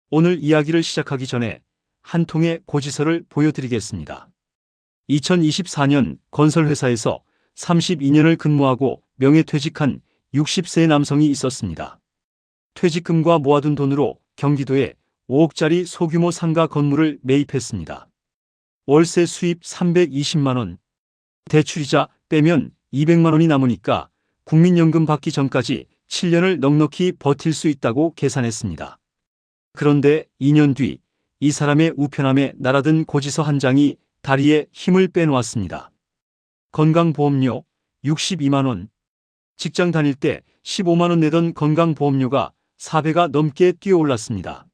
오늘 이야기를 시작하기 전에 한 통의 고지서를 보여드리겠습니다. 2024년 건설회사에서 32년을 근무하고 명예퇴직한 60세 남성이 있었습니다. 퇴직금과 모아둔 돈으로 경기도에 5억짜리 소규모 상가 건물을 매입했습니다. 월세 수입 320만 원, 대출이자 빼면 200만 원이 남으니까 국민연금 받기 전까지 7년을 넉넉히 버틸 수 있다고 계산했습니다. 그런데 2년 뒤 이 사람의 우편함에 날아든 고지서 한 장이 다리에 힘을 빼놓았습니다. 건강보험료 62만 원. 직장 다닐 때 15만 원 내던 건강보험료가 4배가 넘게 뛰어올랐습니다.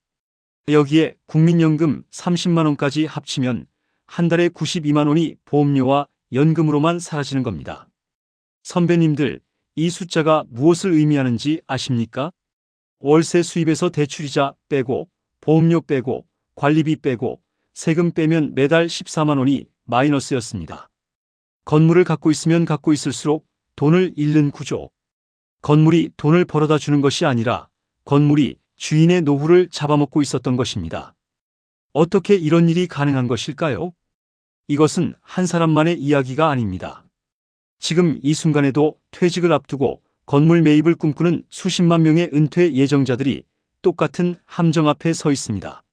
여기에 국민연금 30만 원까지 합치면 한 달에 92만 원이 보험료와 연금으로만 사라지는 겁니다. 선배님들, 이 숫자가 무엇을 의미하는지 아십니까? 월세 수입에서 대출이자 빼고 보험료 빼고 관리비 빼고 세금 빼면 매달 14만 원이 마이너스였습니다. 건물을 갖고 있으면 갖고 있을수록 돈을 잃는 구조. 건물이 돈을 벌어다 주는 것이 아니라 건물이 주인의 노후를 잡아먹고 있었던 것입니다. 어떻게 이런 일이 가능한 것일까요? 이것은 한 사람만의 이야기가 아닙니다. 지금 이 순간에도 퇴직을 앞두고 건물 매입을 꿈꾸는 수십만 명의 은퇴 예정자들이 똑같은 함정 앞에 서 있습니다.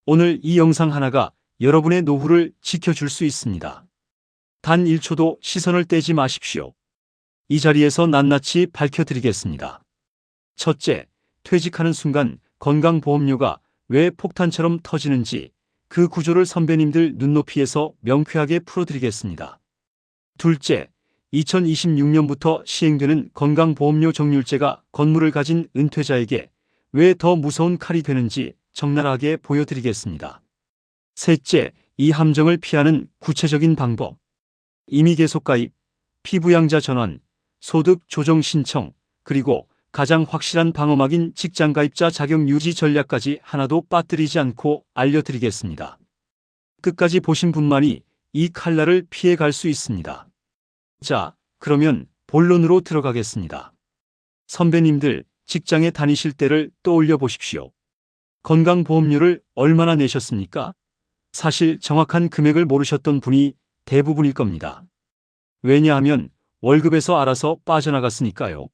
오늘 이 영상 하나가 여러분의 노후를 지켜줄 수 있습니다. 단 1초도 시선을 떼지 마십시오. 이 자리에서 낱낱이 밝혀드리겠습니다. 첫째, 퇴직하는 순간 건강보험료가 왜 폭탄처럼 터지는지 그 구조를 선배님들 눈높이에서 명쾌하게 풀어드리겠습니다. 둘째, 2026년부터 시행되는 건강보험료 정률제가 건물을 가진 은퇴자에게 왜 더 무서운 칼이 되는지 적나라하게 보여드리겠습니다. 셋째, 이 함정을 피하는 구체적인 방법. 임의계속가입, 피부양자 전환, 소득 조정 신청, 그리고 가장 확실한 방어막인 직장가입자 자격 유지 전략까지 하나도 빠뜨리지 않고 알려드리겠습니다. 끝까지 보신 분만이 이 칼날을 피해갈 수 있습니다. 자, 그러면 본론으로 들어가겠습니다. 선배님들, 직장에 다니실 때를 떠올려 보십시오. 건강보험료를 얼마나 내셨습니까? 사실 정확한 금액을 모르셨던 분이 대부분일 겁니다. 왜냐하면 월급에서 알아서 빠져나갔으니까요.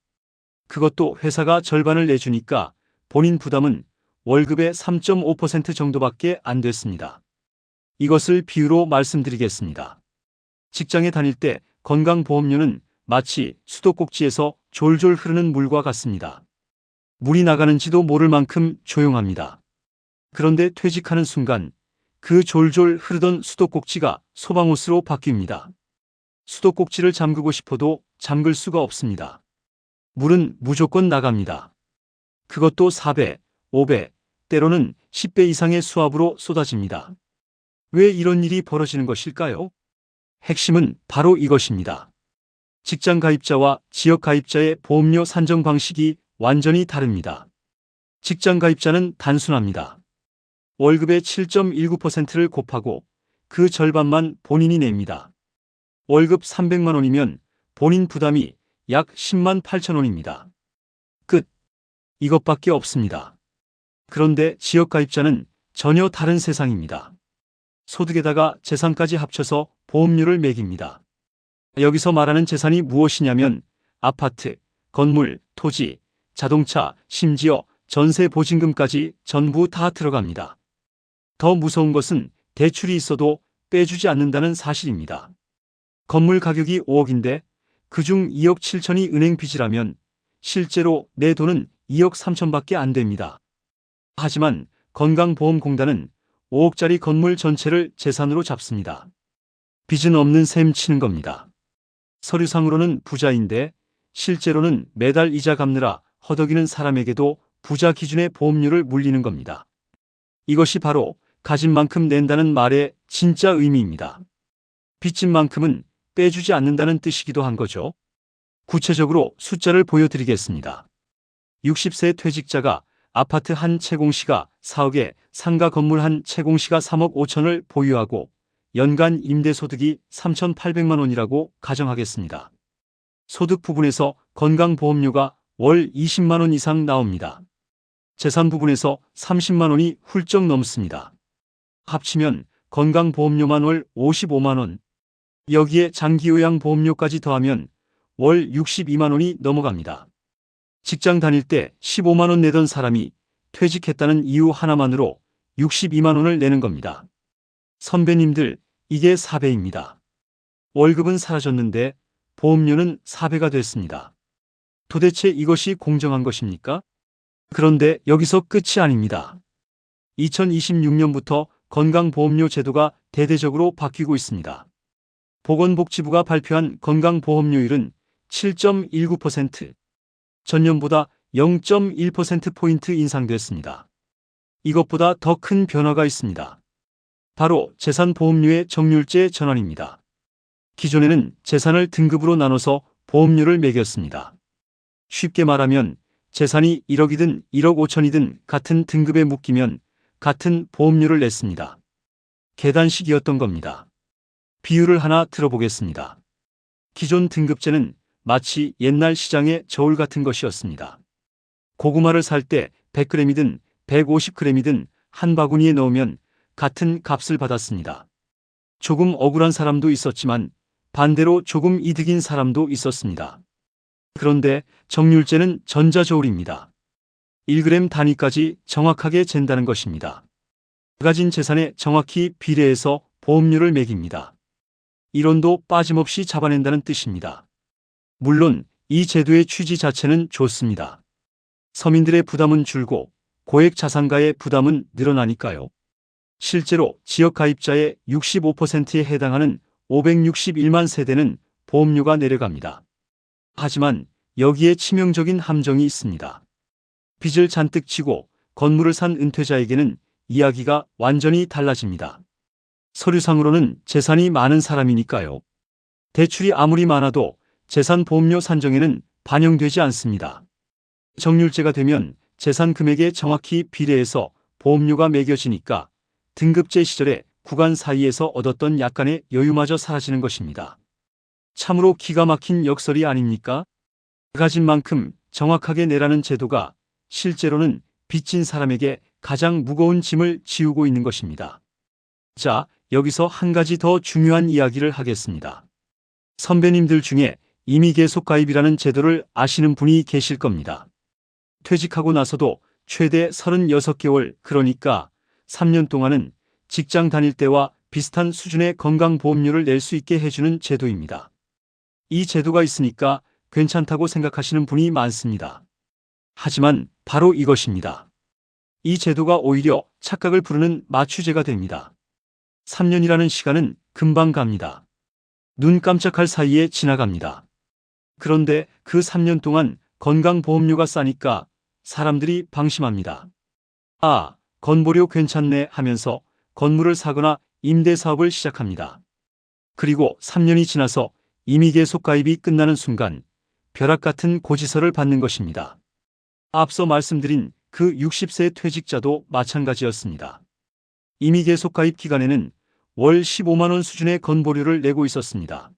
그것도 회사가 절반을 내주니까 본인 부담은 월급의 3.5% 정도밖에 안 됐습니다. 이것을 비유로 말씀드리겠습니다. 직장에 다닐 때 건강보험료는 마치 수도꼭지에서 졸졸 흐르는 물과 같습니다. 물이 나가는지도 모를 만큼 조용합니다. 그런데 퇴직하는 순간 그 졸졸 흐르던 수도꼭지가 소방호스로 바뀝니다. 수도꼭지를 잠그고 싶어도 잠글 수가 없습니다. 물은 무조건 나갑니다. 그것도 4배, 5배, 때로는 10배 이상의 수압으로 쏟아집니다. 왜 이런 일이 벌어지는 것일까요? 핵심은 바로 이것입니다. 직장 가입자와 지역 가입자의 보험료 산정 방식이 완전히 다릅니다. 직장 가입자는 단순합니다. 월급의 7.19%를 곱하고 그 절반만 본인이 냅니다. 월급 300만 원이면 본인 부담이 약 10만 8천 원입니다. 끝. 이것밖에 없습니다. 그런데 지역 가입자는 전혀 다른 세상입니다. 소득에다가 재산까지 합쳐서 보험료를 매깁니다. 여기서 말하는 재산이 무엇이냐면 아파트, 건물, 토지, 자동차, 심지어 전세 보증금까지 전부 다 들어갑니다. 더 무서운 것은 대출이 있어도 빼주지 않는다는 사실입니다. 건물 가격이 5억인데 그중 2억 7천이 은행 빚이라면 실제로 내 돈은 2억 3천밖에 안 됩니다. 하지만 건강보험공단은 5억짜리 건물 전체를 재산으로 잡습니다. 빚은 없는 셈 치는 겁니다. 서류상으로는 부자인데 실제로는 매달 이자 갚느라 허덕이는 사람에게도 부자 기준의 보험료를 물리는 겁니다. 이것이 바로 가진 만큼 낸다는 말의 진짜 의미입니다. 빚진 만큼은 빼주지 않는다는 뜻이기도 한 거죠. 구체적으로 숫자를 보여드리겠습니다. 60세 퇴직자가 아파트 한 채공시가 4억에 상가 건물 한 채공시가 3억 5천을 보유하고 연간 임대소득이 3,800만 원이라고 가정하겠습니다. 소득 부분에서 건강보험료가 월 20만 원 이상 나옵니다. 재산 부분에서 30만 원이 훌쩍 넘습니다. 합치면 건강보험료만 월 55만 원, 여기에 장기요양보험료까지 더하면 월 62만 원이 넘어갑니다. 직장 다닐 때 15만 원 내던 사람이 퇴직했다는 이유 하나만으로 62만 원을 내는 겁니다. 선배님들, 이게 4배입니다. 월급은 사라졌는데 보험료는 4배가 됐습니다. 도대체 이것이 공정한 것입니까? 그런데 여기서 끝이 아닙니다. 2026년부터 건강보험료 제도가 대대적으로 바뀌고 있습니다. 보건복지부가 발표한 건강보험료율은 7.19%, 전년보다 0.1%포인트 인상됐습니다. 이것보다 더 큰 변화가 있습니다. 바로 재산보험료의 정률제 전환입니다. 기존에는 재산을 등급으로 나눠서 보험료를 매겼습니다. 쉽게 말하면 재산이 1억이든 1억 5천이든 같은 등급에 묶이면 같은 보험료를 냈습니다. 계단식이었던 겁니다. 비유를 하나 들어보겠습니다. 기존 등급제는 마치 옛날 시장의 저울 같은 것이었습니다. 고구마를 살 때 100g이든 150g이든 한 바구니에 넣으면 같은 값을 받았습니다. 조금 억울한 사람도 있었지만 반대로 조금 이득인 사람도 있었습니다. 그런데 정률제는 전자저울입니다. 1g 단위까지 정확하게 잰다는 것입니다. 가진 재산에 정확히 비례해서 보험료를 매깁니다. 이론도 빠짐없이 잡아낸다는 뜻입니다. 물론 이 제도의 취지 자체는 좋습니다. 서민들의 부담은 줄고 고액 자산가의 부담은 늘어나니까요. 실제로 지역 가입자의 65%에 해당하는 561만 세대는 보험료가 내려갑니다. 하지만 여기에 치명적인 함정이 있습니다. 빚을 잔뜩 지고 건물을 산 은퇴자에게는 이야기가 완전히 달라집니다. 서류상으로는 재산이 많은 사람이니까요. 대출이 아무리 많아도 재산보험료 산정에는 반영되지 않습니다. 정률제가 되면 재산 금액에 정확히 비례해서 보험료가 매겨지니까 등급제 시절에 구간 사이에서 얻었던 약간의 여유마저 사라지는 것입니다. 참으로 기가 막힌 역설이 아닙니까? 가진 만큼 정확하게 내라는 제도가 실제로는 빚진 사람에게 가장 무거운 짐을 지우고 있는 것입니다. 자, 여기서 한 가지 더 중요한 이야기를 하겠습니다. 선배님들 중에 이미 계속 가입이라는 제도를 아시는 분이 계실 겁니다. 퇴직하고 나서도 최대 36개월, 그러니까 3년 동안은 직장 다닐 때와 비슷한 수준의 건강보험료를 낼 수 있게 해주는 제도입니다. 이 제도가 있으니까 괜찮다고 생각하시는 분이 많습니다. 하지만 바로 이것입니다. 이 제도가 오히려 착각을 부르는 마취제가 됩니다. 3년이라는 시간은 금방 갑니다. 눈 깜짝할 사이에 지나갑니다. 그런데 그 3년 동안 건강보험료가 싸니까 사람들이 방심합니다. 아, 건보료 괜찮네 하면서 건물을 사거나 임대사업을 시작합니다. 그리고 3년이 지나서 이미 계속 가입이 끝나는 순간 벼락 같은 고지서를 받는 것입니다. 앞서 말씀드린 그 60세 퇴직자도 마찬가지였습니다. 이미 계속 가입 기간에는 월 15만 원 수준의 건보료를 내고 있었습니다.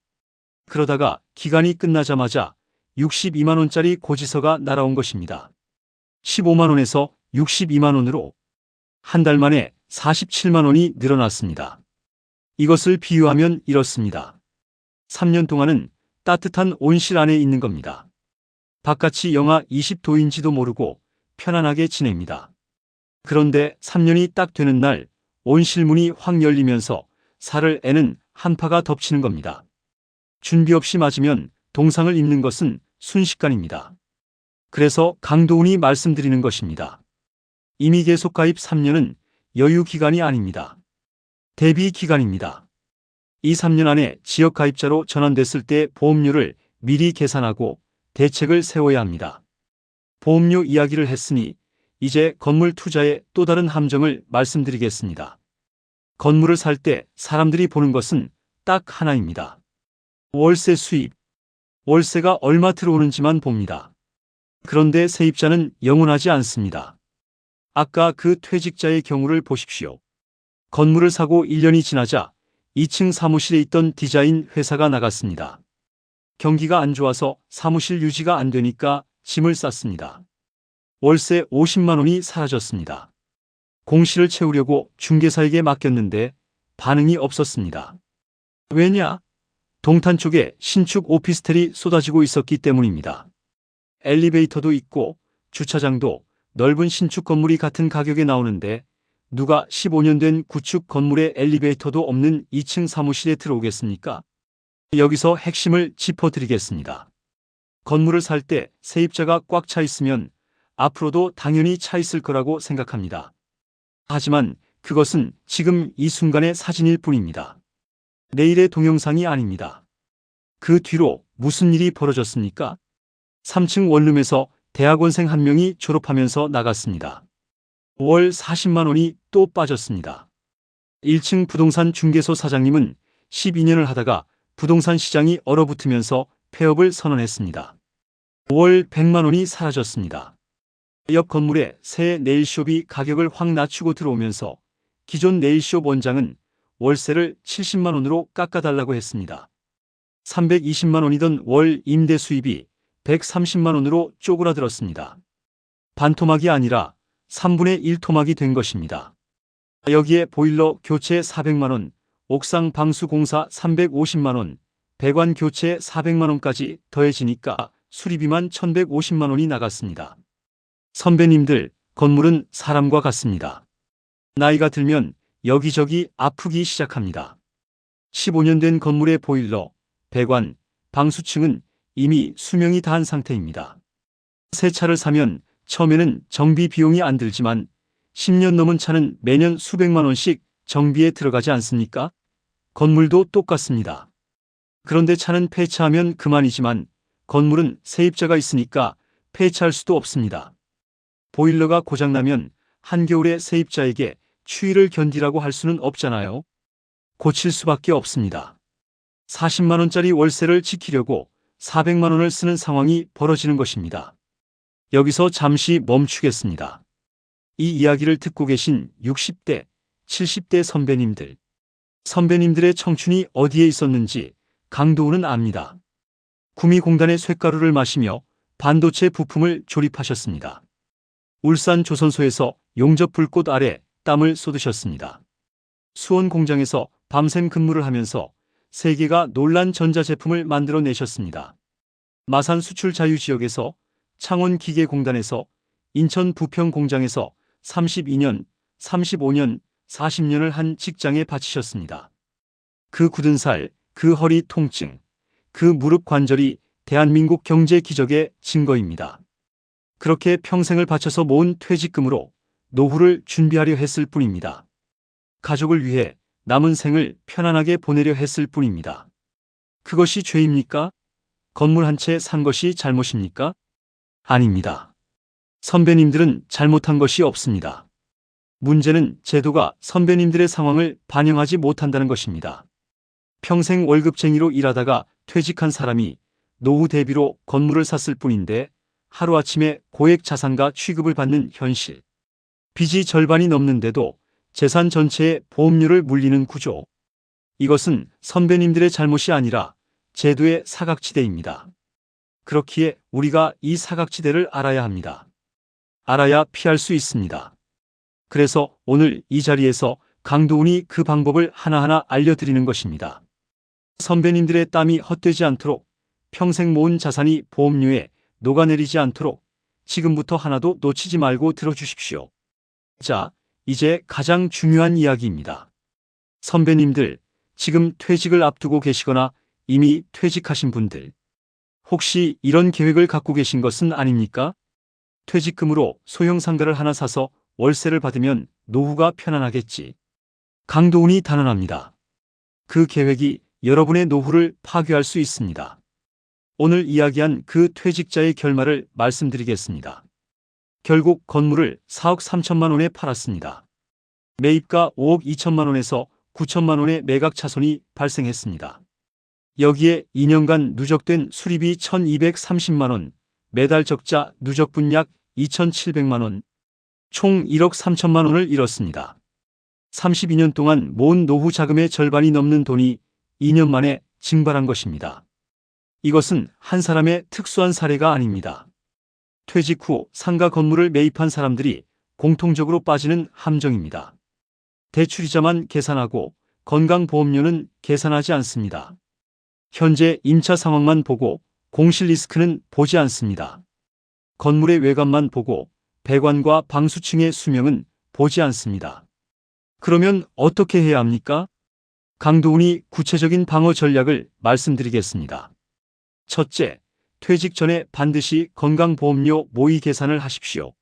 그러다가 기간이 끝나자마자 62만 원짜리 고지서가 날아온 것입니다. 15만 원에서 62만 원으로 한 달 만에 47만 원이 늘어났습니다. 이것을 비유하면 이렇습니다. 3년 동안은 따뜻한 온실 안에 있는 겁니다. 바깥이 영하 20도인지도 모르고 편안하게 지냅니다. 그런데 3년이 딱 되는 날 온실 문이 확 열리면서 살을 애는 한파가 덮치는 겁니다. 준비 없이 맞으면 동상을 입는 것은 순식간입니다. 그래서 강도훈이 말씀드리는 것입니다. 이미 계속 가입 3년은 여유 기간이 아닙니다. 대비 기간입니다. 이 3년 안에 지역 가입자로 전환됐을 때 보험료를 미리 계산하고 대책을 세워야 합니다. 보험료 이야기를 했으니 이제 건물 투자의 또 다른 함정을 말씀드리겠습니다. 건물을 살 때 사람들이 보는 것은 딱 하나입니다. 월세 수입. 월세가 얼마 들어오는지만 봅니다. 그런데 세입자는 영원하지 않습니다. 아까 그 퇴직자의 경우를 보십시오. 건물을 사고 1년이 지나자 2층 사무실에 있던 디자인 회사가 나갔습니다. 경기가 안 좋아서 사무실 유지가 안 되니까 짐을 쌌습니다. 월세 50만 원이 사라졌습니다. 공실을 채우려고 중개사에게 맡겼는데 반응이 없었습니다. 왜냐? 동탄 쪽에 신축 오피스텔이 쏟아지고 있었기 때문입니다. 엘리베이터도 있고 주차장도 넓은 신축 건물이 같은 가격에 나오는데 누가 15년 된 구축 건물에 엘리베이터도 없는 2층 사무실에 들어오겠습니까? 여기서 핵심을 짚어드리겠습니다. 건물을 살 때 세입자가 꽉 차 있으면 앞으로도 당연히 차 있을 거라고 생각합니다. 하지만 그것은 지금 이 순간의 사진일 뿐입니다. 내일의 동영상이 아닙니다. 그 뒤로 무슨 일이 벌어졌습니까? 3층 원룸에서 대학원생 한 명이 졸업하면서 나갔습니다. 월 40만 원이 또 빠졌습니다. 1층 부동산 중개소 사장님은 12년을 하다가 부동산 시장이 얼어붙으면서 폐업을 선언했습니다. 월 100만 원이 사라졌습니다. 옆 건물에 새 네일숍이 가격을 확 낮추고 들어오면서 기존 네일숍 원장은 월세를 70만 원으로 깎아달라고 했습니다. 320만 원이던 월 임대 수입이 130만 원으로 쪼그라들었습니다. 반토막이 아니라 3분의 1 토막이 된 것입니다. 여기에 보일러 교체 400만 원, 옥상 방수 공사 350만 원, 배관 교체 400만 원까지 더해지니까 수리비만 1150만 원이 나갔습니다. 선배님들, 건물은 사람과 같습니다. 나이가 들면 여기저기 아프기 시작합니다. 15년 된 건물의 보일러, 배관, 방수층은 이미 수명이 다한 상태입니다. 새 차를 사면 처음에는 정비 비용이 안 들지만 10년 넘은 차는 매년 수백만 원씩 정비에 들어가지 않습니까? 건물도 똑같습니다. 그런데 차는 폐차하면 그만이지만 건물은 세입자가 있으니까 폐차할 수도 없습니다. 보일러가 고장나면 한겨울에 세입자에게 추위를 견디라고 할 수는 없잖아요. 고칠 수밖에 없습니다. 40만 원짜리 월세를 지키려고 400만 원을 쓰는 상황이 벌어지는 것입니다. 여기서 잠시 멈추겠습니다. 이 이야기를 듣고 계신 60대, 70대 선배님들. 선배님들의 청춘이 어디에 있었는지 강도우는 압니다. 구미공단의 쇳가루를 마시며 반도체 부품을 조립하셨습니다. 울산 조선소에서 용접 불꽃 아래 땀을 쏟으셨습니다. 수원 공장에서 밤샘 근무를 하면서 세계가 놀란 전자제품을 만들어내셨습니다. 마산 수출 자유지역에서 창원 기계공단에서 인천 부평 공장에서 32년, 35년, 40년을 한 직장에 바치셨습니다. 그 굳은 살, 그 허리 통증, 그 무릎 관절이 대한민국 경제 기적의 증거입니다. 그렇게 평생을 바쳐서 모은 퇴직금으로 노후를 준비하려 했을 뿐입니다. 가족을 위해 남은 생을 편안하게 보내려 했을 뿐입니다. 그것이 죄입니까? 건물 한 채 산 것이 잘못입니까? 아닙니다. 선배님들은 잘못한 것이 없습니다. 문제는 제도가 선배님들의 상황을 반영하지 못한다는 것입니다. 평생 월급쟁이로 일하다가 퇴직한 사람이 노후 대비로 건물을 샀을 뿐인데 하루아침에 고액 자산가 취급을 받는 현실. 빚이 절반이 넘는데도 재산 전체의 보험료를 물리는 구조. 이것은 선배님들의 잘못이 아니라 제도의 사각지대입니다. 그렇기에 우리가 이 사각지대를 알아야 합니다. 알아야 피할 수 있습니다. 그래서 오늘 이 자리에서 강도훈이 그 방법을 하나하나 알려드리는 것입니다. 선배님들의 땀이 헛되지 않도록 평생 모은 자산이 보험료에 녹아내리지 않도록 지금부터 하나도 놓치지 말고 들어주십시오. 자, 이제 가장 중요한 이야기입니다. 선배님들, 지금 퇴직을 앞두고 계시거나 이미 퇴직하신 분들, 혹시 이런 계획을 갖고 계신 것은 아닙니까? 퇴직금으로 소형 상가를 하나 사서 월세를 받으면 노후가 편안하겠지. 강도훈이 단언합니다. 그 계획이 여러분의 노후를 파괴할 수 있습니다. 오늘 이야기한 그 퇴직자의 결말을 말씀드리겠습니다. 결국 건물을 4억 3천만 원에 팔았습니다. 매입가 5억 2천만 원에서 9천만 원의 매각 차손이 발생했습니다. 여기에 2년간 누적된 수리비 1,230만 원, 매달 적자 누적분 약 2,700만 원, 총 1억 3천만 원을 잃었습니다. 32년 동안 모은 노후 자금의 절반이 넘는 돈이 2년 만에 증발한 것입니다. 이것은 한 사람의 특수한 사례가 아닙니다. 퇴직 후 상가 건물을 매입한 사람들이 공통적으로 빠지는 함정입니다. 대출이자만 계산하고 건강보험료는 계산하지 않습니다. 현재 임차 상황만 보고 공실 리스크는 보지 않습니다. 건물의 외관만 보고 배관과 방수층의 수명은 보지 않습니다. 그러면 어떻게 해야 합니까? 강도훈이 구체적인 방어 전략을 말씀드리겠습니다. 첫째, 퇴직 전에 반드시 건강보험료 모의 계산을 하십시오.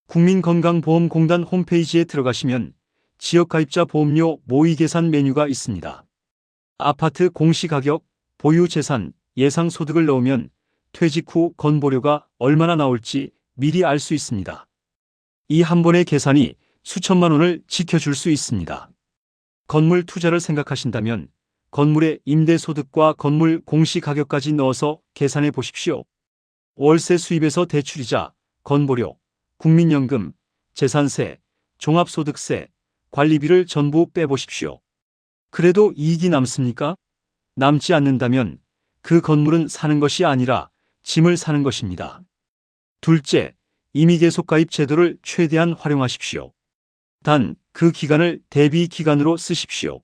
국민건강보험공단 홈페이지에 들어가시면 지역가입자 보험료 모의 계산 메뉴가 있습니다. 아파트 공시가격, 보유재산, 예상소득을 넣으면 퇴직 후 건보료가 얼마나 나올지 미리 알 수 있습니다. 이 한 번의 계산이 수천만 원을 지켜줄 수 있습니다. 건물 투자를 생각하신다면 건물의 임대소득과 건물 공시가격까지 넣어서 계산해 보십시오. 월세 수입에서 대출이자, 건보료, 국민연금, 재산세, 종합소득세, 관리비를 전부 빼보십시오. 그래도 이익이 남습니까? 남지 않는다면 그 건물은 사는 것이 아니라 짐을 사는 것입니다. 둘째, 임의계속가입 제도를 최대한 활용하십시오. 단, 그 기간을 대비 기간으로 쓰십시오.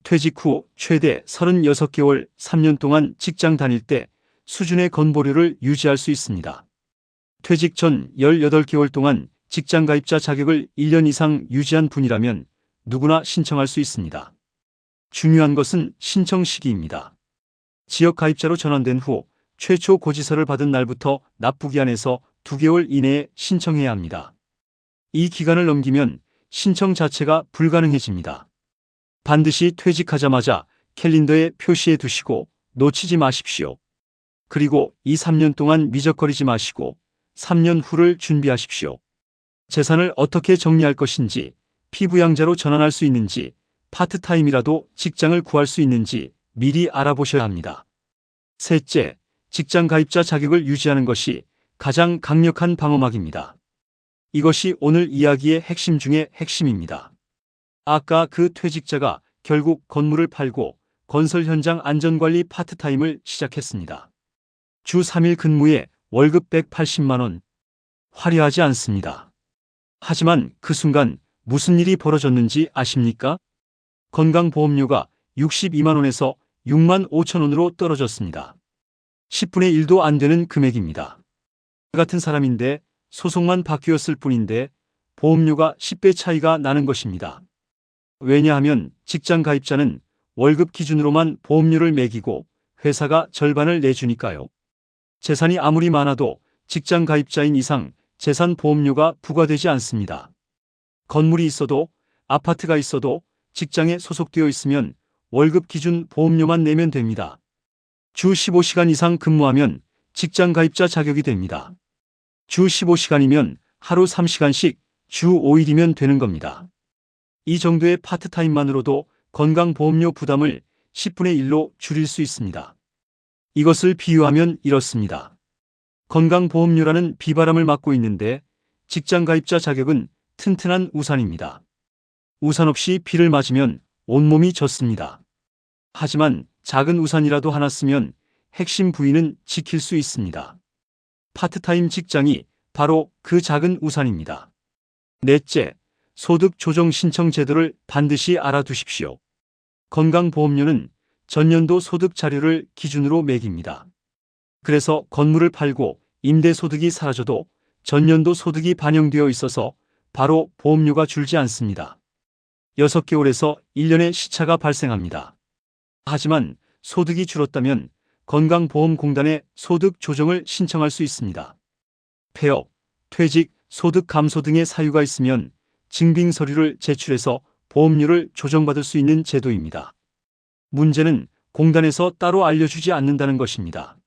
퇴직 후 최대 36개월 3년 동안 직장 다닐 때 수준의 건보료를 유지할 수 있습니다. 퇴직 전 18개월 동안 직장가입자 자격을 1년 이상 유지한 분이라면 누구나 신청할 수 있습니다. 중요한 것은 신청 시기입니다. 지역가입자로 전환된 후 최초 고지서를 받은 날부터 납부기한에서 2개월 이내에 신청해야 합니다. 이 기간을 넘기면 신청 자체가 불가능해집니다. 반드시 퇴직하자마자 캘린더에 표시해 두시고 놓치지 마십시오. 그리고 2, 3년 동안 미적거리지 마시고 3년 후를 준비하십시오. 재산을 어떻게 정리할 것인지, 피부양자로 전환할 수 있는지, 파트타임이라도 직장을 구할 수 있는지 미리 알아보셔야 합니다. 셋째, 직장 가입자 자격을 유지하는 것이 가장 강력한 방어막입니다. 이것이 오늘 이야기의 핵심 중의 핵심입니다. 아까 그 퇴직자가 결국 건물을 팔고 건설 현장 안전관리 파트타임을 시작했습니다. 주 3일 근무에 월급 180만 원. 화려하지 않습니다. 하지만 그 순간 무슨 일이 벌어졌는지 아십니까? 건강보험료가 62만 원에서 6만 5천 원으로 떨어졌습니다. 10분의 1도 안 되는 금액입니다. 같은 사람인데 소속만 바뀌었을 뿐인데 보험료가 10배 차이가 나는 것입니다. 왜냐하면 직장 가입자는 월급 기준으로만 보험료를 매기고 회사가 절반을 내주니까요. 재산이 아무리 많아도 직장 가입자인 이상 재산 보험료가 부과되지 않습니다. 건물이 있어도 아파트가 있어도 직장에 소속되어 있으면 월급 기준 보험료만 내면 됩니다. 주 15시간 이상 근무하면 직장 가입자 자격이 됩니다. 주 15시간이면 하루 3시간씩 주 5일이면 되는 겁니다. 이 정도의 파트타임만으로도 건강보험료 부담을 10분의 1로 줄일 수 있습니다. 이것을 비유하면 이렇습니다. 건강보험료라는 비바람을 막고 있는데 직장 가입자 자격은 튼튼한 우산입니다. 우산 없이 비를 맞으면 온몸이 젖습니다. 하지만 작은 우산이라도 하나 쓰면 핵심 부위는 지킬 수 있습니다. 파트타임 직장이 바로 그 작은 우산입니다. 넷째, 소득 조정 신청 제도를 반드시 알아두십시오. 건강보험료는 전년도 소득 자료를 기준으로 매깁니다. 그래서 건물을 팔고 임대소득이 사라져도 전년도 소득이 반영되어 있어서 바로 보험료가 줄지 않습니다. 6개월에서 1년의 시차가 발생합니다. 하지만 소득이 줄었다면 건강보험공단에 소득 조정을 신청할 수 있습니다. 폐업, 퇴직, 소득 감소 등의 사유가 있으면 증빙 서류를 제출해서 보험료를 조정받을 수 있는 제도입니다. 문제는 공단에서 따로 알려주지 않는다는 것입니다.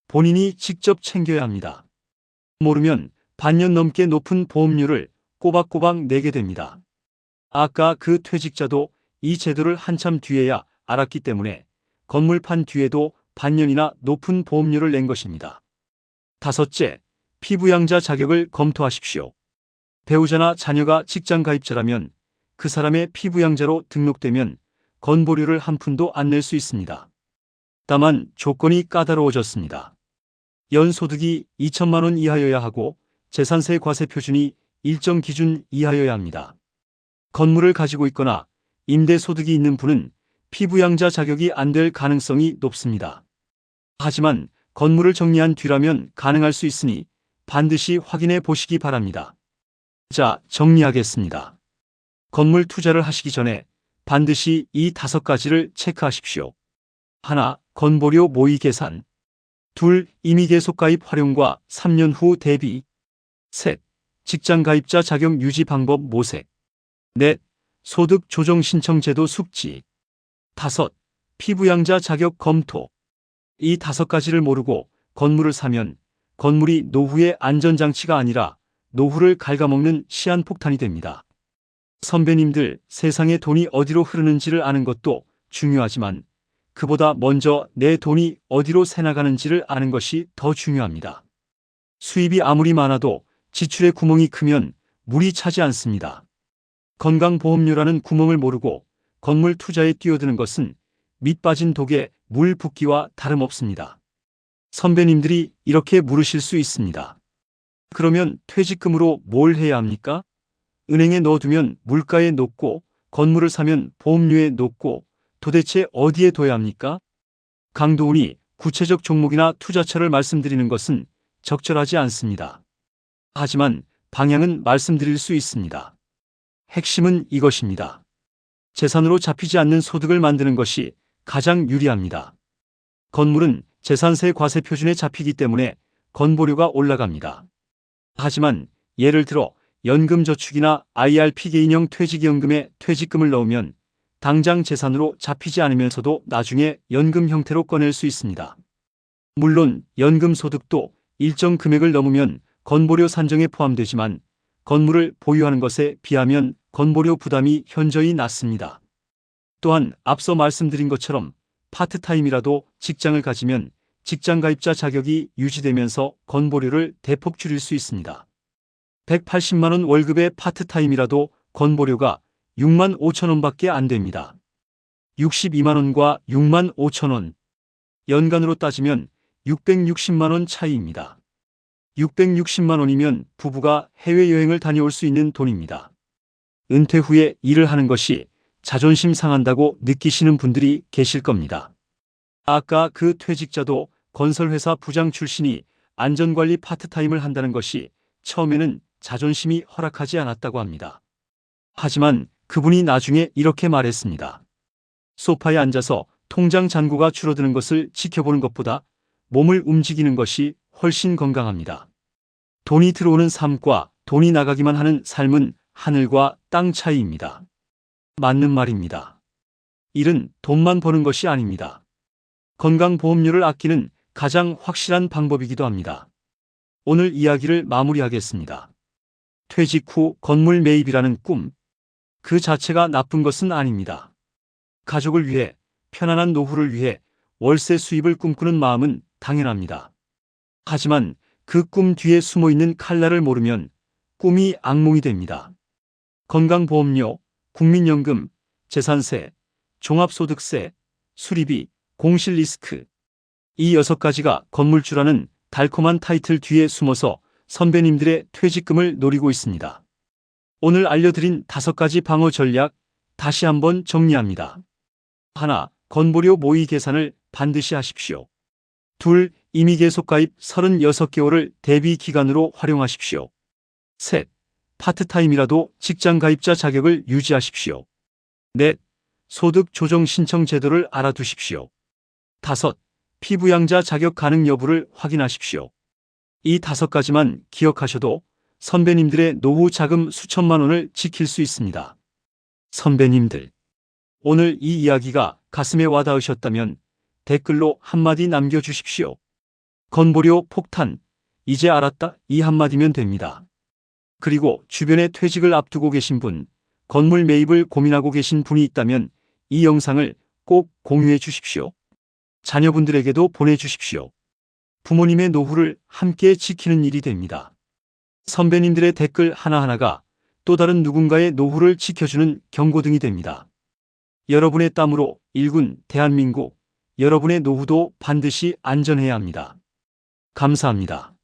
본인이 직접 챙겨야 합니다. 모르면 반년 넘게 높은 보험료를 꼬박꼬박 내게 됩니다. 아까 그 퇴직자도 이 제도를 한참 뒤에야 알았기 때문에 건물 판 뒤에도 반년이나 높은 보험료를 낸 것입니다. 다섯째, 피부양자 자격을 검토하십시오. 배우자나 자녀가 직장 가입자라면 그 사람의 피부양자로 등록되면 건보료를 한 푼도 안 낼 수 있습니다. 다만 조건이 까다로워졌습니다. 연소득이 2천만 원 이하여야 하고 재산세 과세 표준이 일정 기준 이하여야 합니다. 건물을 가지고 있거나 임대소득이 있는 분은 피부양자 자격이 안 될 가능성이 높습니다. 하지만 건물을 정리한 뒤라면 가능할 수 있으니 반드시 확인해 보시기 바랍니다. 자, 정리하겠습니다. 건물 투자를 하시기 전에 반드시 이 5가지를 체크하십시오. 1. 건보료 모의 계산. 2. 임의계속가입 활용과 3년 후 대비. 3. 직장가입자 자격 유지 방법 모색. 4. 소득 조정 신청 제도 숙지. 5. 피부양자 자격 검토. 이 5가지를 모르고 건물을 사면 건물이 노후의 안전장치가 아니라 노후를 갉아먹는 시한폭탄이 됩니다. 선배님들, 세상의 돈이 어디로 흐르는지를 아는 것도 중요하지만 그보다 먼저 내 돈이 어디로 새나가는지를 아는 것이 더 중요합니다. 수입이 아무리 많아도 지출의 구멍이 크면 물이 차지 않습니다. 건강보험료라는 구멍을 모르고 건물 투자에 뛰어드는 것은 밑 빠진 독에 물 붓기와 다름없습니다. 선배님들이 이렇게 물으실 수 있습니다. 그러면 퇴직금으로 뭘 해야 합니까? 은행에 넣어두면 물가에 녹고 건물을 사면 보험료에 녹고 도대체 어디에 둬야 합니까? 강도훈이 구체적 종목이나 투자처를 말씀드리는 것은 적절하지 않습니다. 하지만 방향은 말씀드릴 수 있습니다. 핵심은 이것입니다. 재산으로 잡히지 않는 소득을 만드는 것이 가장 유리합니다. 건물은 재산세 과세 표준에 잡히기 때문에 건보료가 올라갑니다. 하지만 예를 들어 연금저축이나 IRP 개인형 퇴직연금에 퇴직금을 넣으면 당장 재산으로 잡히지 않으면서도 나중에 연금 형태로 꺼낼 수 있습니다. 물론 연금 소득도 일정 금액을 넘으면 건보료 산정에 포함되지만 건물을 보유하는 것에 비하면 건보료 부담이 현저히 낮습니다. 또한 앞서 말씀드린 것처럼 파트타임이라도 직장을 가지면 직장가입자 자격이 유지되면서 건보료를 대폭 줄일 수 있습니다. 180만 원 월급의 파트타임이라도 건보료가 6만 5천 원밖에 안 됩니다. 62만 원과 6만 5천 원. 연간으로 따지면 660만 원 차이입니다. 660만 원이면 부부가 해외여행을 다녀올 수 있는 돈입니다. 은퇴 후에 일을 하는 것이 자존심 상한다고 느끼시는 분들이 계실 겁니다. 아까 그 퇴직자도 건설회사 부장 출신이 안전관리 파트타임을 한다는 것이 처음에는 자존심이 허락하지 않았다고 합니다. 하지만 그분이 나중에 이렇게 말했습니다. 소파에 앉아서 통장 잔고가 줄어드는 것을 지켜보는 것보다 몸을 움직이는 것이 훨씬 건강합니다. 돈이 들어오는 삶과 돈이 나가기만 하는 삶은 하늘과 땅 차이입니다. 맞는 말입니다. 일은 돈만 버는 것이 아닙니다. 건강보험료를 아끼는 가장 확실한 방법이기도 합니다. 오늘 이야기를 마무리하겠습니다. 퇴직 후 건물 매입이라는 꿈. 그 자체가 나쁜 것은 아닙니다. 가족을 위해, 편안한 노후를 위해 월세 수입을 꿈꾸는 마음은 당연합니다. 하지만 그 꿈 뒤에 숨어있는 칼날을 모르면 꿈이 악몽이 됩니다. 건강보험료, 국민연금, 재산세, 종합소득세, 수리비, 공실리스크. 이 6가지가 건물주라는 달콤한 타이틀 뒤에 숨어서 선배님들의 퇴직금을 노리고 있습니다. 오늘 알려드린 5가지 방어 전략 다시 한번 정리합니다. 1. 건보료 모의 계산을 반드시 하십시오. 2. 임의계속가입 36개월을 대비 기간으로 활용하십시오. 3. 파트타임이라도 직장가입자 자격을 유지하십시오. 4. 소득 조정 신청 제도를 알아두십시오. 5. 피부양자 자격 가능 여부를 확인하십시오. 이 5가지만 기억하셔도 선배님들의 노후 자금 수천만 원을 지킬 수 있습니다. 선배님들, 오늘 이 이야기가 가슴에 와닿으셨다면 댓글로 한마디 남겨주십시오. 건보료 폭탄, 이제 알았다, 이 한마디면 됩니다. 그리고 주변에 퇴직을 앞두고 계신 분, 건물 매입을 고민하고 계신 분이 있다면 이 영상을 꼭 공유해 주십시오. 자녀분들에게도 보내주십시오. 부모님의 노후를 함께 지키는 일이 됩니다. 선배님들의 댓글 하나하나가 또 다른 누군가의 노후를 지켜주는 경고등이 됩니다. 여러분의 땀으로 일군 대한민국, 여러분의 노후도 반드시 안전해야 합니다. 감사합니다.